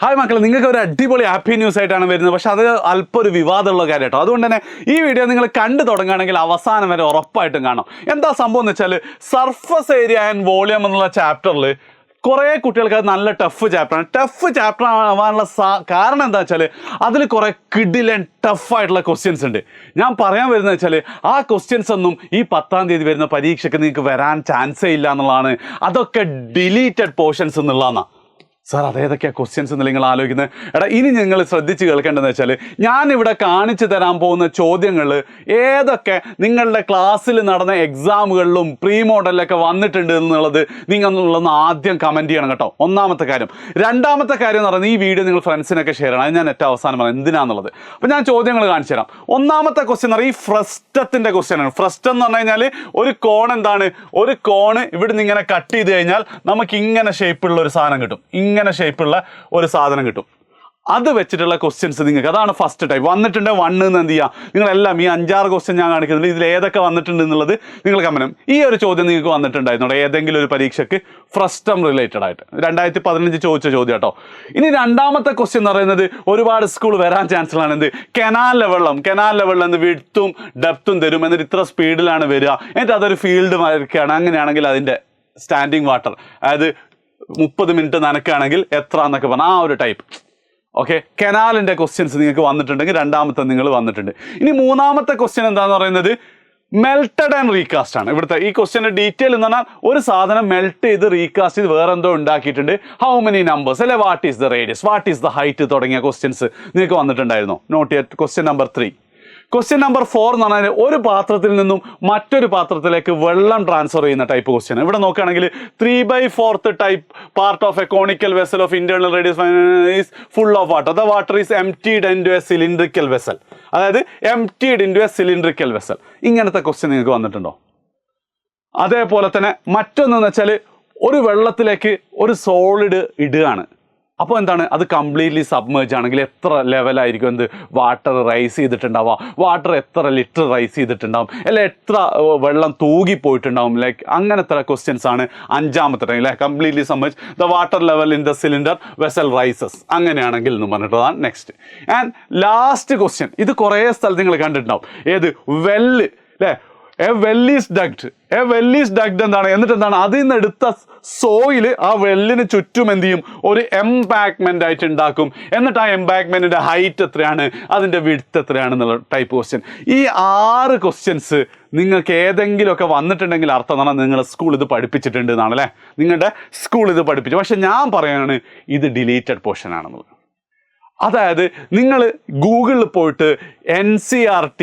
Hi മക്കളെ, നിങ്ങൾക്ക് ഒരു അടിപൊളി ഹാപ്പി ന്യൂസ് ആയിട്ടാണ് വരുന്നത്. പക്ഷെ അത് അല്പം ഒരു വിവാദമുള്ള കാര്യം കേട്ടോ. അതുകൊണ്ട് തന്നെ ഈ വീഡിയോ നിങ്ങൾ കണ്ടു തുടങ്ങുകയാണെങ്കിൽ അവസാനം വരെ ഉറപ്പായിട്ടും കാണാം. എന്താ സംഭവം എന്ന് വെച്ചാൽ, സർഫസ് ഏരിയ ആൻഡ് വോളിയം എന്നുള്ള ചാപ്റ്ററിൽ കുറേ കുട്ടികൾക്ക് അത് നല്ല ടഫ് ചാപ്റ്ററാണ്. ടഫ് ചാപ്റ്റർ ആവാനുള്ള കാരണം എന്താ വെച്ചാൽ, അതിൽ കുറേ കിഡിലൻ ടഫായിട്ടുള്ള ക്വസ്റ്റ്യൻസ് ഉണ്ട്. ഞാൻ പറയാൻ വരുന്നത് വെച്ചാൽ, ആ ക്വസ്റ്റ്യൻസ് ഒന്നും ഈ 10-ാം തീയതി വരുന്ന പരീക്ഷയ്ക്ക് നിങ്ങൾക്ക് വരാൻ ചാൻസേ ഇല്ല എന്നുള്ളതാണ്. അതൊക്കെ ഡിലീറ്റഡ് പോർഷൻസ് എന്നുള്ളതാണ്. സാർ അതേതൊക്കെയാണ് ക്വസ്റ്റ്യൻസ് എന്ന് നിങ്ങൾ ആലോചിക്കുന്നത്? എടാ, ഇനി നിങ്ങൾ ശ്രദ്ധിച്ച് കേൾക്കേണ്ടതെന്ന് വെച്ചാൽ, ഞാനിവിടെ കാണിച്ചു തരാൻ പോകുന്ന ചോദ്യങ്ങൾ ഏതൊക്കെ നിങ്ങളുടെ ക്ലാസ്സിൽ നടന്ന എക്സാമുകളിലും പ്രീ മോഡലിലൊക്കെ വന്നിട്ടുണ്ട് എന്നുള്ളത് നിങ്ങളൊന്ന് ആദ്യം കമൻറ്റ് ചെയ്യണം കേട്ടോ. ഒന്നാമത്തെ കാര്യം. രണ്ടാമത്തെ കാര്യം എന്ന് പറയുന്നത്, ഈ വീഡിയോ നിങ്ങൾ ഫ്രണ്ട്സിനൊക്കെ ഷെയർ ചെയ്യണം. അത് ഞാൻ ഏറ്റവും അവസാനം പറയാം എന്തിനാന്നുള്ളത്. അപ്പോൾ ഞാൻ ചോദ്യങ്ങൾ കാണിച്ചു തരാം. ഒന്നാമത്തെ ക്വസ്റ്റ്യൻ എന്ന് പറയുന്നത് ഈ ഫ്രസ്റ്റത്തിൻ്റെ ക്വസ്റ്റ്യനാണ്. ഫ്രസ്റ്റം എന്ന് പറഞ്ഞു കഴിഞ്ഞാൽ ഒരു കോൺ എന്താണ്, ഒരു കോണ് ഇവിടുന്ന് ഇങ്ങനെ കട്ട് ചെയ്ത് കഴിഞ്ഞാൽ നമുക്ക് ഇങ്ങനെ ഷേപ്പുള്ള ഒരു സാധനം കിട്ടും. ഇങ്ങനെ ഷേപ്പുള്ള ഒരു സാധനം കിട്ടും. അത് വെച്ചിട്ടുള്ള ക്വസ്റ്റ്യൻസ് നിങ്ങൾക്ക്, അതാണ് ഫസ്റ്റ് ടൈപ്പ് വന്നിട്ടുണ്ട്. 1 എന്ന് എന്ത് ചെയ്യുക, നിങ്ങളെല്ലാം ഈ 5-6 ക്വസ്റ്റ്യൻ ഞാൻ കാണിക്കുന്നുണ്ട്, ഇതിൽ ഏതൊക്കെ വന്നിട്ടുണ്ട് എന്നുള്ളത് നിങ്ങൾ കമനം. ഈ ഒരു ചോദ്യം നിങ്ങൾക്ക് വന്നിട്ടുണ്ടായിരുന്നു ഏതെങ്കിലും ഒരു പരീക്ഷയ്ക്ക് ഫ്രസ്റ്റം റിലേറ്റഡ് ആയിട്ട് 2015 ചോദിച്ച ചോദ്യം കേട്ടോ. ഇനി രണ്ടാമത്തെ ക്വസ്റ്റ്യൻ എന്ന് പറയുന്നത് ഒരുപാട് സ്കൂൾ വരാൻ ചാൻസ് ഉള്ളതാണ്. എന്ത്, കനാലിലെ വെള്ളം എന്ത് വിഡ്ത്തും ഡെപ്തും തരും, എന്നിട്ട് ഇത്ര സ്പീഡിലാണ് വരിക, എന്നിട്ട് അതൊരു ഫീൽഡ് വരയ്ക്കുകയാണ്. അങ്ങനെയാണെങ്കിൽ അതിൻ്റെ സ്റ്റാൻഡിങ് വാട്ടർ, അതായത് 30 മിനിറ്റ് നനക്കുകയാണെങ്കിൽ എത്ര എന്നൊക്കെ പറഞ്ഞാൽ ആ ഒരു ടൈപ്പ്. ഓക്കെ, കനാലിൻ്റെ ക്വസ്റ്റ്യൻസ് നിങ്ങൾക്ക് വന്നിട്ടുണ്ടെങ്കിൽ രണ്ടാമത്തെ നിങ്ങൾ വന്നിട്ടുണ്ട്. ഇനി മൂന്നാമത്തെ ക്വസ്റ്റ്യൻ എന്താണെന്ന് പറയുന്നത് മെൽറ്റഡ് ആൻഡ് റീകാസ്റ്റ് ആണ്. ഇവിടുത്തെ ഈ ക്വസ്റ്റ്യൻ്റെ ഡീറ്റെയിൽ എന്ന് പറഞ്ഞാൽ, ഒരു സാധനം മെൽറ്റ് ചെയ്ത് റീകാസ്റ്റ് ചെയ്ത് വേറെ എന്തോ ഉണ്ടാക്കിയിട്ടുണ്ട്. ഹൗ മെനി നമ്പേഴ്സ്, അല്ലെ what is the radius, what is the height തുടങ്ങിയ ക്വസ്റ്റ്യൻസ് നിങ്ങൾക്ക് വന്നിട്ടുണ്ടായിരുന്നോ? Not yet. Question number 3. Question number 4 എന്ന് പറഞ്ഞാൽ ഒരു പാത്രത്തിൽ നിന്നും മറ്റൊരു പാത്രത്തിലേക്ക് വെള്ളം ട്രാൻസ്ഫർ ചെയ്യുന്ന ടൈപ്പ് ക്വസ്റ്റ്യൻ. ഇവിടെ നോക്കുകയാണെങ്കിൽ 3/4 type part of a conical vessel of internal radius is full of water. The water is emptied into a cylindrical vessel. അതായത് emptied into a cylindrical vessel. ഇങ്ങനത്തെ ക്വസ്റ്റ്യൻ നിങ്ങൾക്ക് വന്നിട്ടുണ്ടോ? അതേപോലെ തന്നെ മറ്റൊന്നെന്ന് വെച്ചാൽ, ഒരു വെള്ളത്തിലേക്ക് ഒരു സോളിഡ് ഇടുകയാണ്. അപ്പോൾ എന്താണ്, അത് കംപ്ലീറ്റ്ലി സബ്മേർജ് ആണെങ്കിൽ എത്ര ലെവലായിരിക്കും എന്ത് വാട്ടർ റൈസ് ചെയ്തിട്ടുണ്ടാവുക, വാട്ടർ എത്ര ലിറ്റർ റൈസ് ചെയ്തിട്ടുണ്ടാവും, അല്ലെ എത്ര വെള്ളം തൂകിപ്പോയിട്ടുണ്ടാവും. ലൈക്ക് അങ്ങനത്തെ ക്വസ്റ്റ്യൻസ് ആണ് അഞ്ചാമത്തെ ടൈം. അല്ലെ completely submerge the water level in the cylinder vessel rises, അങ്ങനെയാണെങ്കിൽ എന്ന് പറഞ്ഞിട്ടതാണ് നെക്സ്റ്റ്. ആൻഡ് ലാസ്റ്റ് ക്വസ്റ്റ്യൻ, ഇത് കുറേ സ്ഥലത്ത് നിങ്ങൾ കണ്ടിട്ടുണ്ടാവും. ഏത്, വെല്ല്, അല്ലേ? എ വെൽ ഈസ് ഡഗ്ഡ് എന്താണ്, എന്നിട്ട് എന്താണ്, അതിൽ നിന്ന് എടുത്ത സോയിൽ ആ വെല്ലിന് ചുറ്റും എന്ത് ചെയ്യും, ഒരു എംബാക്ക്മെന്റ് ആയിട്ട് ഉണ്ടാക്കും. എന്നിട്ട് ആ എംബാക്ക്മെന്റിന്റെ ഹൈറ്റ് എത്രയാണ്, അതിന്റെ വിഡ്ത്ത് എത്രയാണെന്നുള്ള ടൈപ്പ് ക്വസ്റ്റ്യൻ. ഈ 6 ക്വസ്റ്റ്യൻസ് നിങ്ങൾക്ക് ഏതെങ്കിലുമൊക്കെ വന്നിട്ടുണ്ടെങ്കിൽ അർത്ഥം എന്നാണ് നിങ്ങൾ സ്കൂൾ ഇത് പഠിപ്പിച്ചിട്ടുണ്ട് എന്നാണ്. അല്ലേ, നിങ്ങളുടെ സ്കൂൾ ഇത് പഠിപ്പിച്ചു. പക്ഷെ ഞാൻ പറയാണ് ഇത് ഡിലീറ്റഡ് പോർഷൻ ആണെന്നുള്ളത്. അതായത് നിങ്ങൾ ഗൂഗിളിൽ പോയിട്ട് NCERT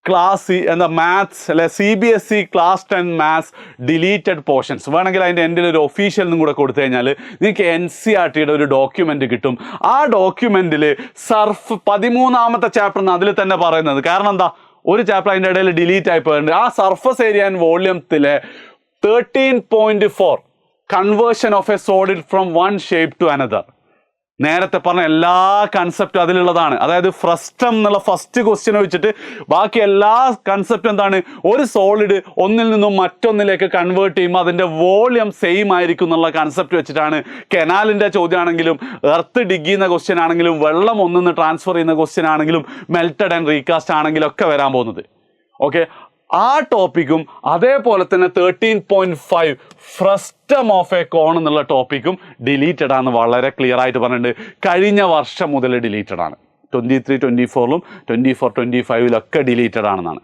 ക്ലാസ് എന്താ മാത്സ്, അല്ലെ CBSE class 10 maths deleted portions വേണമെങ്കിൽ അതിൻ്റെ എൻ്റെ ഒരു ഒഫീഷ്യൽ കൂടെ കൊടുത്തു കഴിഞ്ഞാൽ നിങ്ങൾക്ക് NCERTയുടെ ഒരു ഡോക്യുമെൻ്റ് കിട്ടും. ആ ഡോക്യുമെൻറ്റിൽ സർഫ് 13ാമത്തെ ചാപ്റ്റർ അതിൽ തന്നെ പറയുന്നത്. കാരണം എന്താ, ഒരു ചാപ്റ്റർ അതിൻ്റെ ഇടയിൽ ഡിലീറ്റ് ആയി പോയിട്ടുണ്ട്. ആ സർഫസ് ഏരിയ ആൻഡ് വോള്യത്തിലെ 13.4 conversion of a solid from one shape to another. നേരത്തെ പറഞ്ഞ എല്ലാ കൺസെപ്റ്റും അതിലുള്ളതാണ്. അതായത് ഫ്രസ്റ്റം എന്നുള്ള ഫസ്റ്റ് ക്വസ്റ്റ്യൻ വെച്ചിട്ട് ബാക്കി എല്ലാ കൺസെപ്റ്റും എന്താണ്, ഒരു സോളിഡ് ഒന്നിൽ നിന്നും മറ്റൊന്നിലേക്ക് കൺവേർട്ട് ചെയ്യുമ്പോൾ അതിൻ്റെ വോളിയം സെയിം ആയിരിക്കും എന്നുള്ള കൺസെപ്റ്റ് വെച്ചിട്ടാണ് കനാലിൻ്റെ ചോദ്യമാണെങ്കിലും, എർത്ത് ഡിഗ് ചെയ്യുന്ന ക്വസ്റ്റ്യൻ ആണെങ്കിലും, വെള്ളം ഒന്നിന്ന് ട്രാൻസ്ഫർ ചെയ്യുന്ന ക്വസ്റ്റ്യൻ ആണെങ്കിലും, മെൽറ്റഡ് ആൻഡ് റീകാസ്റ്റ് ആണെങ്കിലും ഒക്കെ വരാൻ പോകുന്നത്. ഓക്കെ, ആ ടോപ്പിക്കും അതേപോലെ തന്നെ 13.5 ഫ്രസ്റ്റം ഓഫ് എ കോൺ എന്നുള്ള ടോപ്പിക്കും ഡിലീറ്റഡ് ആണ്. വളരെ ക്ലിയർ ആയിട്ട് പറഞ്ഞിട്ടുണ്ട്. കഴിഞ്ഞ വർഷം മുതൽ ഡിലീറ്റഡ് ആണ്. 23, 24 24, 25 ഡിലീറ്റഡ് ആണെന്നാണ്.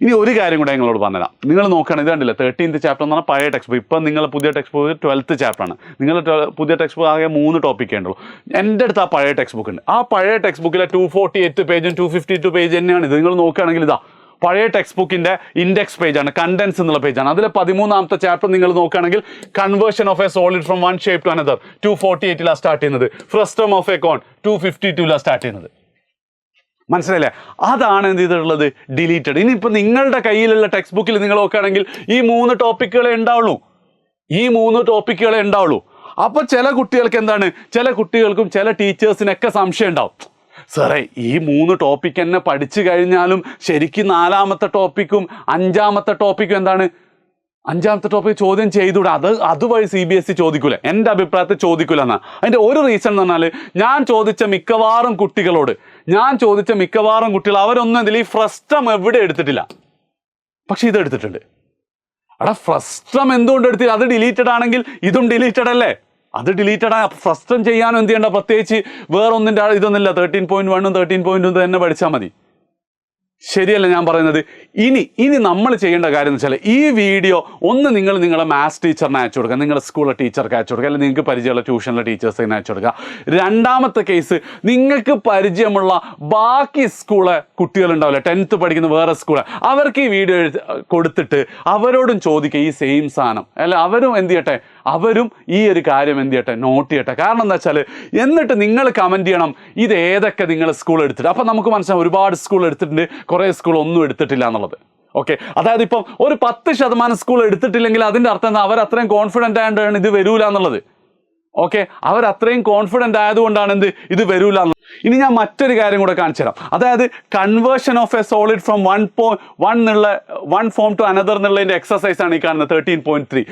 ഇനി ഒരു കാര്യം കൂടെ നിങ്ങളോട് പറഞ്ഞുതരാം. നിങ്ങൾ നോക്കുകയാണ്, ഇത് കണ്ടില്ല 13th ചാപ്റ്റർ എന്ന് പറഞ്ഞാൽ പഴയ ടെക്സ്റ്റ് ബുക്ക്. ഇപ്പം നിങ്ങൾ പുതിയ ടെക്സ്റ്റ് ബുക്ക് 12th ചാപ്റ്ററാണ്. നിങ്ങൾ പുതിയ ടെക്സ്റ്റ് ബുക്ക് ആകെ 3 ടോപ്പിക്കേ ഉള്ളൂ. എൻ്റെ അടുത്ത് ആ പഴയ ടെക്സ്റ്റ് ബുക്ക് ഉണ്ട്. ആ പഴയ ടെക്സ്റ്റ് ബുക്കിലെ 248 പേജും 252 പേജ് തന്നെയാണ് ഇത്. നിങ്ങൾ നോക്കുകയാണെങ്കിൽ ഇതാ പഴയ ടെക്സ്റ്റ് ബുക്കിൻ്റെ ഇൻഡെക്സ് പേജാണ്, കണ്ടൻസ് എന്നുള്ള പേജാണ്. അതിൽ 13ാമത്തെ ചാപ്റ്റർ നിങ്ങൾ നോക്കുകയാണെങ്കിൽ conversion of a solid from one shape to another 248 start ചെയ്യുന്നത്. Frustum of a cone 252 start ചെയ്യുന്നത്. മനസ്സിലായില്ലേ? അതാണ് എന്ത് ചെയ്തിട്ടുള്ളത്, ഡിലീറ്റഡ്. ഇനിയിപ്പോൾ നിങ്ങളുടെ കയ്യിലുള്ള ടെക്സ്റ്റ് ബുക്കിൽ നിങ്ങൾ നോക്കുകയാണെങ്കിൽ ഈ 3 ടോപ്പിക്കുകളെ ഉണ്ടാവുള്ളൂ. അപ്പോൾ ചില കുട്ടികൾക്ക് എന്താണ്, ചില കുട്ടികൾക്കും ചില ടീച്ചേഴ്സിനൊക്കെ സംശയം ഉണ്ടാവും. സാറേ, ഈ 3 ടോപ്പിക്ക് തന്നെ പഠിച്ചു കഴിഞ്ഞാലും ശരിക്കും 4ാമത്തെ ടോപ്പിക്കും 5ാമത്തെ ടോപ്പിക്കും എന്താണ്, 5ാമത്തെ ടോപ്പിക് ചോദ്യം ചെയ്തുകൂടെ? അതുവഴി CBSE ചോദിക്കൂല, എൻ്റെ അഭിപ്രായത്തിൽ ചോദിക്കൂല എന്നാ. അതിൻ്റെ ഒരു റീസൺ എന്ന് പറഞ്ഞാൽ ഞാൻ ചോദിച്ച മിക്കവാറും കുട്ടികൾ അവരൊന്നും ഇതിൽ ഈ ഫ്രസ്റ്റം എവിടെ എടുത്തിട്ടില്ല, പക്ഷെ ഇത് എടുത്തിട്ടുണ്ട്. എടാ ഫ്രസ്റ്റം എന്തുകൊണ്ട് എടുത്തില്ല? അത് ഡിലീറ്റഡ് ആണെങ്കിൽ ഇതും ഡിലീറ്റഡ് അല്ലേ? അത് ഡിലീറ്റഡ് ആണ്. ഫ്രസ്റ്റം ചെയ്യാനും എന്ത് ചെയ്യേണ്ട? പ്രത്യേകിച്ച് വേറൊന്നിൻ്റെ ഇതൊന്നുമില്ല. 13.1 13.2 തന്നെ പഠിച്ചാൽ മതി. ശരിയല്ല ഞാൻ പറയുന്നത്? ഇനി നമ്മൾ ചെയ്യേണ്ട കാര്യം എന്ന് വെച്ചാൽ ഈ വീഡിയോ ഒന്ന് നിങ്ങളുടെ മാത്സ് ടീച്ചറിനെ അയച്ചു കൊടുക്കുക, നിങ്ങളുടെ സ്കൂളിലെ ടീച്ചർക്ക് അയച്ചു കൊടുക്കുക, അല്ലെങ്കിൽ നിങ്ങൾക്ക് പരിചയമുള്ള ട്യൂഷനിലെ ടീച്ചേഴ്സിനെ അയച്ചു കൊടുക്കുക. രണ്ടാമത്തെ കേസ്, നിങ്ങൾക്ക് പരിചയമുള്ള ബാക്കി സ്കൂളെ കുട്ടികളുണ്ടാവില്ല, 10th പഠിക്കുന്ന വേറെ സ്കൂളെ, അവർക്ക് ഈ വീഡിയോ കൊടുത്തിട്ട് അവരോടും ചോദിക്കുക ഈ സെയിം സാധനം. അല്ല അവരും എന്ത് ചെയ്യട്ടെ, അവരും ഈ ഒരു കാര്യം എന്ത് ചെയ്യട്ടെ, നോട്ട് ചെയ്യട്ടെ. കാരണം എന്താ വെച്ചാൽ എന്നിട്ട് നിങ്ങൾ കമൻറ്റ് ചെയ്യണം ഇത് ഏതൊക്കെ നിങ്ങൾ സ്കൂൾ എടുത്തിട്ട്. അപ്പം നമുക്ക് മനസ്സിലാവും ഒരുപാട് സ്കൂൾ എടുത്തിട്ടുണ്ട്, കുറേ സ്കൂൾ ഒന്നും എടുത്തിട്ടില്ല എന്നുള്ളത്. ഓക്കെ, അതായത് ഇപ്പം ഒരു 10% സ്കൂൾ എടുത്തിട്ടില്ലെങ്കിൽ അതിൻ്റെ അർത്ഥം എന്താ? അവർ അത്രയും കോൺഫിഡൻ്റ് ആയതുകൊണ്ടാണ് ഇത് വരൂല എന്നുള്ളത്. ഓക്കെ, അവർ അത്രയും കോൺഫിഡൻ്റ് ആയതുകൊണ്ടാണ് ഇത് വരൂല എന്നുള്ളത്. ഇനി ഞാൻ മറ്റൊരു കാര്യം കൂടെ കാണിച്ചു തരാം. അതായത് conversion of a solid from one form to another എന്നുള്ളതിൻ്റെ എക്സസൈസ് ആണ് ഈ കാണുന്നത് 13.3.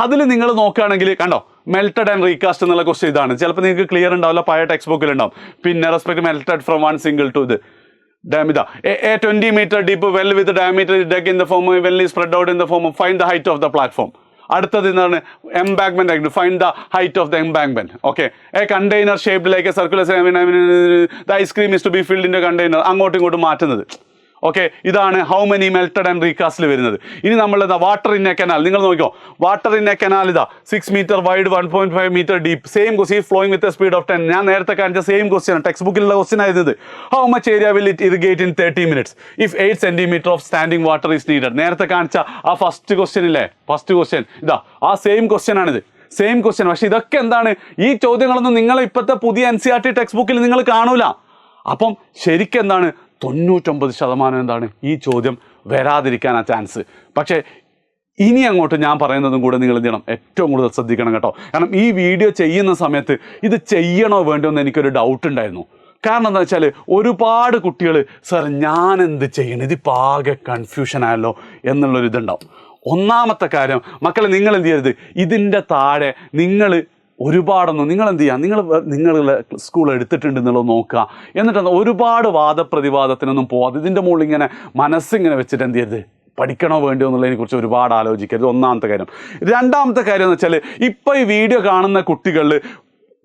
അതിൽ നിങ്ങൾ നോക്കുകയാണെങ്കിൽ കണ്ടോ, മെൽറ്റഡ് ആൻഡ് റീകാസ്റ്റ് എന്നുള്ള ക്വസ്റ്റ്യൻ ഇതാണ്. ചിലപ്പോൾ നിങ്ങൾക്ക് ക്ലിയർ ഉണ്ടാവില്ല, പഴയ ടെക്സ്റ്റ് ബുക്കിലുണ്ടാവും. പിന്നെ respect melted from one single to ഇത് dam ഇതാ a 20 meter deep well with diameter is dug in the form of well is spread out in the form of find the height of the platform. അടുത്തത് എന്താണ്? Embankment ആയിട്ട് find the height of the embankment. Okay, a container shaped like a circular the ice cream is to be filled in a container. അങ്ങോട്ടും ഇങ്ങോട്ടും മാറ്റുന്നത്. Okay, ഇതാണ് how many melted and റീകാസ്റ്റിൽ വരുന്നത്. ഇനി നമ്മൾ വാട്ടർ ഇൻ എ കനാൽ, നിങ്ങൾ നോക്കിയോ, വാട്ടർ ഇൻ എ കനാൽ ഇതാ 6 meter wide 1.5 meter deep same question flowing with a speed of 10. ഞാൻ നേരത്തെ കാണിച്ച സെയിം ക്വസ്റ്റ്യൻ ടെക്സ്റ്റ് ബുക്കിലുള്ള ക്വസ്റ്റ്യൻ ആയിരുന്നത്. How much area will it irrigate in 30 minutes if 8 centimeter of standing water is needed. നേരത്തെ കാണിച്ച ആ first question ഇല്ലേ, first question ഇതാ ആ സെയിം ക്വസ്റ്റ്യൻ ആണിത്, സെയിം ക്വസ്റ്റ്യൻ. പക്ഷെ ഇതൊക്കെ എന്താണ്, ഈ ചോദ്യങ്ങളൊന്നും നിങ്ങൾ ഇപ്പോഴത്തെ പുതിയ NCERT ടെക്സ്റ്റ് ബുക്കിൽ നിങ്ങൾ കാണൂല. അപ്പം ശരിക്കും എന്താണ്, 99% എന്താണ് ഈ ചോദ്യം വരാതിരിക്കാനാ ചാൻസ്. പക്ഷേ ഇനി അങ്ങോട്ട് ഞാൻ പറയുന്നതും കൂടെ നിങ്ങൾ എന്ത് ചെയ്യണം, ഏറ്റവും കൂടുതൽ ശ്രദ്ധിക്കണം കേട്ടോ. കാരണം ഈ വീഡിയോ ചെയ്യുന്ന സമയത്ത് ഇത് ചെയ്യണോ വേണ്ടോ എന്ന് എനിക്കൊരു ഡൗട്ട് ഉണ്ടായിരുന്നു. കാരണം എന്താ വെച്ചാൽ ഒരുപാട് കുട്ടികൾ സാർ ഞാൻ എന്ത് ചെയ്യണം, ഇതിപ്പോൾ ആകെ കൺഫ്യൂഷൻ ആയല്ലോ എന്നുള്ളൊരിതുണ്ടാവും. ഒന്നാമത്തെ കാര്യം മക്കളെ, നിങ്ങൾ എന്ത് ചെയ്യരുത്, ഇതിൻ്റെ താഴെ നിങ്ങൾ ഒരുപാടൊന്നും നിങ്ങൾ എന്ത് ചെയ്യുക, നിങ്ങളുടെ സ്കൂൾ എടുത്തിട്ടുണ്ട് എന്നുള്ളത് നോക്കുക. എന്നിട്ട് ഒരുപാട് വാദപ്രതിവാദത്തിനൊന്നും പോകാതെ ഇതിൻ്റെ മുകളിൽ ഇങ്ങനെ മനസ്സിങ്ങനെ വെച്ചിട്ട് എന്ത് ചെയ്യരുത്, പഠിക്കണോ വേണ്ടിയോ എന്നുള്ളതിനെ കുറിച്ച് ഒരുപാട് ആലോചിക്കരുത്. ഒന്നാമത്തെ കാര്യം. രണ്ടാമത്തെ കാര്യം എന്ന് വെച്ചാൽ ഇപ്പോൾ ഈ വീഡിയോ കാണുന്ന കുട്ടികളിൽ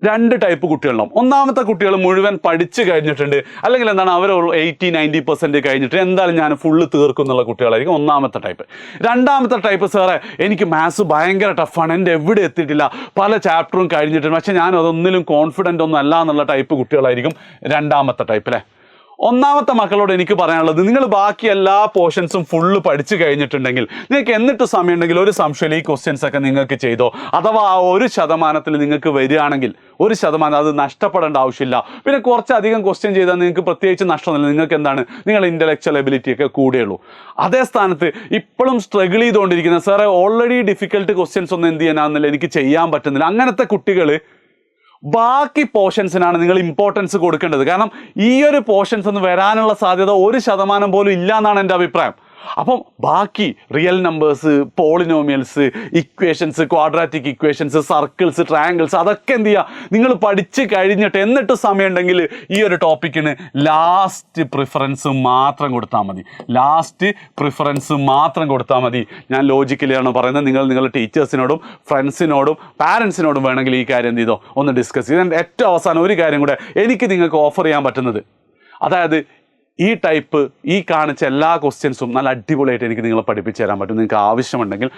2 ടൈപ്പ് കുട്ടികളുണ്ടാവും. ഒന്നാമത്തെ കുട്ടികൾ മുഴുവൻ പഠിച്ചു കഴിഞ്ഞിട്ടുണ്ട്, അല്ലെങ്കിൽ എന്താണ് അവർ 80-90% കഴിഞ്ഞിട്ട് എന്തായാലും ഞാൻ ഫുള്ള് തീർക്കും എന്നുള്ള കുട്ടികളായിരിക്കും ഒന്നാമത്തെ ടൈപ്പ്. രണ്ടാമത്തെ ടൈപ്പ്, സാറേ എനിക്ക് മാത്സ് ഭയങ്കര ടഫാണ്, എൻ്റെ എവിടെ എത്തിയിട്ടില്ല, പല ചാപ്റ്ററും കഴിഞ്ഞിട്ടുണ്ട്, പക്ഷേ ഞാൻ അതൊന്നിലും കോൺഫിഡൻ്റ് ഒന്നും അല്ല എന്നുള്ള ടൈപ്പ് കുട്ടികളായിരിക്കും രണ്ടാമത്തെ ടൈപ്പ് അല്ലേ. ഒന്നാമത്തെ മക്കളോട് എനിക്ക് പറയാനുള്ളത്, നിങ്ങൾ ബാക്കി എല്ലാ പോർഷൻസും ഫുള്ള് പഠിച്ചു കഴിഞ്ഞിട്ടുണ്ടെങ്കിൽ നിങ്ങൾക്ക് എന്നിട്ട് സമയമുണ്ടെങ്കിൽ ഒരു സംശയമില്ല ഈ ക്വസ്റ്റ്യൻസ് ഒക്കെ നിങ്ങൾക്ക് ചെയ്തോ. അഥവാ ആ 1% നിങ്ങൾക്ക് വരികയാണെങ്കിൽ 1% അത് നഷ്ടപ്പെടേണ്ട ആവശ്യമില്ല. പിന്നെ കുറച്ചധികം ക്വസ്റ്റ്യൻ ചെയ്താൽ നിങ്ങൾക്ക് പ്രത്യേകിച്ച് നഷ്ടമൊന്നുമില്ല. നിങ്ങൾക്ക് എന്താണ്, നിങ്ങളുടെ ഇൻ്റലക്ച്വൽ എബിലിറ്റി ഒക്കെ കൂടുകയുള്ളൂ. അതേ സ്ഥാനത്ത് ഇപ്പോഴും സ്ട്രഗിൾ ചെയ്തുകൊണ്ടിരിക്കുന്ന സാറേ ഓൾറെഡി ഡിഫിക്കൽട്ട് ക്വസ്റ്റ്യൻസ് ഒന്നും എന്ത് ചെയ്യാനാണെന്നില്ല, എനിക്ക് ചെയ്യാൻ പറ്റുന്നില്ല, അങ്ങനത്തെ കുട്ടികൾ ബാക്കി പോർഷൻസിനാണ് നിങ്ങൾ ഇമ്പോർട്ടൻസ് കൊടുക്കേണ്ടത്. കാരണം ഈ ഒരു പോർഷൻസ് ഒന്നും വരാനുള്ള സാധ്യത 1% പോലും ഇല്ല എന്നാണ് എൻ്റെ അഭിപ്രായം. അപ്പം ബാക്കി real numbers, polynomials, equations, quadratic equations, circles, triangles, അതൊക്കെ എന്ത് ചെയ്യുക, നിങ്ങൾ പഠിച്ച് കഴിഞ്ഞിട്ട് എന്നിട്ട് സമയമുണ്ടെങ്കിൽ ഈ ഒരു ടോപ്പിക്കിന് ലാസ്റ്റ് പ്രിഫറൻസ് മാത്രം കൊടുത്താൽ മതി. ലാസ്റ്റ് പ്രിഫറൻസ് മാത്രം കൊടുത്താൽ മതി. ഞാൻ ലോജിക്കലിയാണ് പറയുന്നത്. നിങ്ങൾ നിങ്ങളുടെ ടീച്ചേഴ്സിനോടും ഫ്രണ്ട്സിനോടും പാരൻസിനോടും വേണമെങ്കിൽ ഈ കാര്യം എന്ത് ചെയ്തോ ഒന്ന് ഡിസ്കസ് ചെയ്ത്. ഏറ്റവും അവസാനം ഒരു കാര്യം കൂടെ എനിക്ക് നിങ്ങൾക്ക് ഓഫർ ചെയ്യാൻ പറ്റുന്നത്, അതായത് ഈ ടൈപ്പ് ഈ കാണിച്ച എല്ലാ ക്വസ്റ്റ്യൻസും നല്ല അടിപൊളിയായിട്ട് എനിക്ക് നിങ്ങളെ പഠിപ്പിച്ച് തരാൻ പറ്റും. നിങ്ങൾക്ക് ആവശ്യമുണ്ടെങ്കിൽ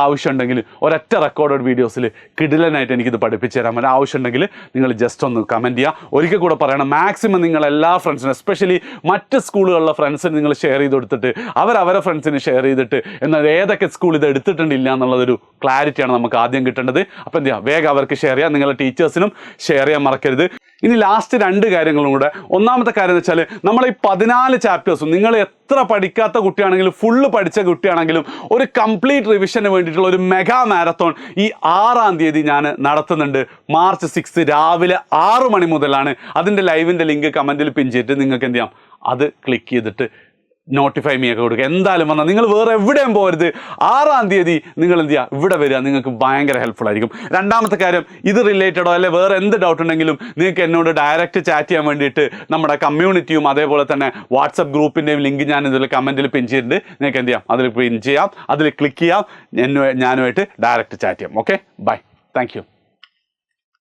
ആവശ്യമുണ്ടെങ്കിൽ ഒരൊറ്റ റെക്കോർഡഡ് വീഡിയോസിൽ കിടിലനായിട്ട് എനിക്കിത് പഠിപ്പിച്ച് തരാൻ പറ്റും. ആവശ്യമുണ്ടെങ്കിൽ നിങ്ങൾ ജസ്റ്റ് ഒന്ന് കമൻറ്റ് ചെയ്യുക. ഒരിക്കൽ കൂടെ പറയണം, മാക്സിമം നിങ്ങൾ എല്ലാ ഫ്രണ്ട്സിനും, എസ്പെഷ്യലി മറ്റ് സ്കൂളുകളിലെ ഫ്രണ്ട്സിന് നിങ്ങൾ ഷെയർ ചെയ്ത് കൊടുത്തിട്ട് അവരവരെ ഫ്രണ്ട്സിന് ഷെയർ ചെയ്തിട്ട് എന്നാൽ ഏതൊക്കെ സ്കൂൾ ഇത് എടുത്തിട്ടുണ്ടില്ല എന്നുള്ളതൊരു ക്ലാരിറ്റിയാണ് നമുക്ക് ആദ്യം കിട്ടേണ്ടത്. അപ്പോൾ എന്ത് ചെയ്യുക, വേഗം അവർക്ക് ഷെയർ ചെയ്യുക, നിങ്ങളുടെ ടീച്ചേഴ്സിനും ഷെയർ ചെയ്യാൻ മറക്കരുത്. ഇനി ലാസ്റ്റ് 2 കാര്യങ്ങളും കൂടെ. ഒന്നാമത്തെ കാര്യം എന്ന് വെച്ചാൽ നമ്മൾ ഈ 14 ചാപ്റ്റേഴ്സും നിങ്ങൾ എത്ര പഠിക്കാത്ത കുട്ടിയാണെങ്കിലും ഫുള്ള് പഠിച്ച കുട്ടിയാണെങ്കിലും ഒരു കംപ്ലീറ്റ് റിവിഷന് വേണ്ടിയിട്ടുള്ള ഒരു മെഗാ മാരത്തോൺ ഈ 6-ാം തീയതി ഞാൻ നടത്തുന്നുണ്ട്. March 6 രാവിലെ 6 മണി മുതലാണ്. അതിൻ്റെ ലൈവിൻ്റെ ലിങ്ക് കമൻറ്റിൽ പിൻ ചെയ്തിട്ട് നിങ്ങൾക്ക് എന്ത് ചെയ്യാം, അത് ക്ലിക്ക് ചെയ്തിട്ട് നോട്ടിഫൈ മീ ഒക്കെ കൊടുക്കുക. എന്തായാലും വന്നാൽ നിങ്ങൾ വേറെ എവിടെയും പോകരുത്. 6-ാം തീയതി നിങ്ങൾ എന്ത് ചെയ്യുക, ഇവിടെ വരിക. നിങ്ങൾക്ക് ഭയങ്കര ഹെൽപ്ഫുൾ ആയിരിക്കും. രണ്ടാമത്തെ കാര്യം, ഇത് റിലേറ്റഡോ അല്ലെ വേറെ എന്ത് ഡൗട്ട് ഉണ്ടെങ്കിലും നിങ്ങൾക്ക് എന്നോട് ഡയറക്റ്റ് ചാറ്റ് ചെയ്യാൻ വേണ്ടിയിട്ട് നമ്മുടെ കമ്മ്യൂണിറ്റിയും അതേപോലെ തന്നെ വാട്സപ്പ് ഗ്രൂപ്പിൻ്റെയും ലിങ്ക് ഞാൻ ഇതിൽ കമൻറ്റിൽ പിൻ ചെയ്തിട്ടുണ്ട്. നിങ്ങൾക്ക് എന്ത് ചെയ്യാം, അതിൽ പിൻ ചെയ്യാം, അതിൽ ക്ലിക്ക് ചെയ്യാം, ഞാനുമായിട്ട് ഡയറക്റ്റ് ചാറ്റ് ചെയ്യാം. Okay, bye, thank U.